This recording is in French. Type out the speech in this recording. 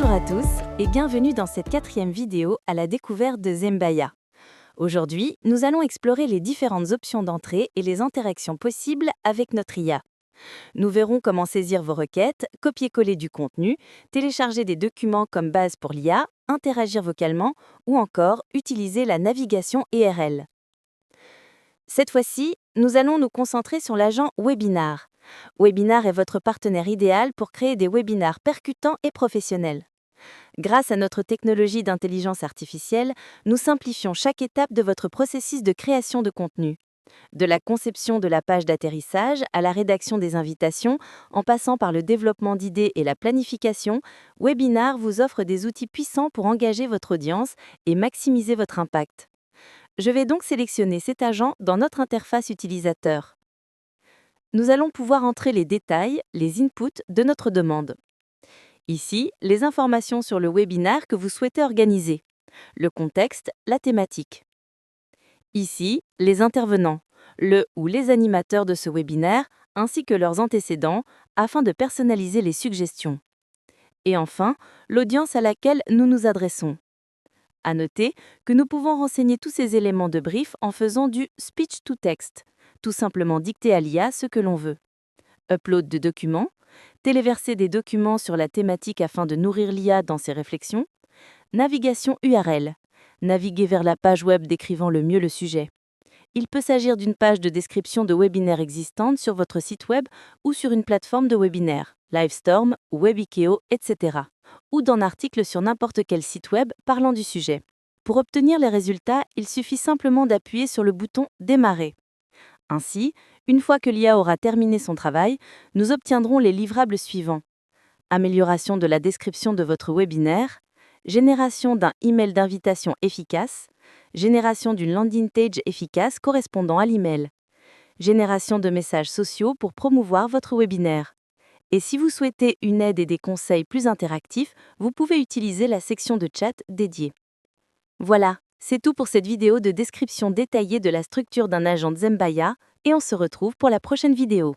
Bonjour à tous et bienvenue dans cette 4e vidéo à la découverte de Zembaya. Aujourd'hui, nous allons explorer les différentes options d'entrée et les interactions possibles avec notre IA. Nous verrons comment saisir vos requêtes, copier-coller du contenu, télécharger des documents comme base pour l'IA, interagir vocalement ou encore utiliser la navigation IRL. Cette fois-ci, nous allons nous concentrer sur l'agent Webinar. Webinar est votre partenaire idéal pour créer des webinars percutants et professionnels. Grâce à notre technologie d'intelligence artificielle, nous simplifions chaque étape de votre processus de création de contenu. De la conception de la page d'atterrissage à la rédaction des invitations, en passant par le développement d'idées et la planification, Webinar vous offre des outils puissants pour engager votre audience et maximiser votre impact. Je vais donc sélectionner cet agent dans notre interface utilisateur. Nous allons pouvoir entrer les détails, les inputs de notre demande. Ici, les informations sur le webinaire que vous souhaitez organiser, le contexte, la thématique. Ici, les intervenants, le ou les animateurs de ce webinaire, ainsi que leurs antécédents, afin de personnaliser les suggestions. Et enfin, l'audience à laquelle nous nous adressons. À noter que nous pouvons renseigner tous ces éléments de brief en faisant du speech-to-text, tout simplement dicter à l'IA ce que l'on veut. Upload de documents, téléverser des documents sur la thématique afin de nourrir l'IA dans ses réflexions, navigation URL, naviguer vers la page web décrivant le mieux le sujet. Il peut s'agir d'une page de description de webinaire existante sur votre site web ou sur une plateforme de webinaire, Livestorm, Webikeo, etc. ou d'un article sur n'importe quel site web parlant du sujet. Pour obtenir les résultats, il suffit simplement d'appuyer sur le bouton « Démarrer ». Ainsi, une fois que l'IA aura terminé son travail, nous obtiendrons les livrables suivants. Amélioration de la description de votre webinaire, génération d'un email d'invitation efficace, génération d'une landing page efficace correspondant à l'email, génération de messages sociaux pour promouvoir votre webinaire. Et si vous souhaitez une aide et des conseils plus interactifs, vous pouvez utiliser la section de chat dédiée. Voilà, c'est tout pour cette vidéo de description détaillée de la structure d'un agent Zembaya et on se retrouve pour la prochaine vidéo.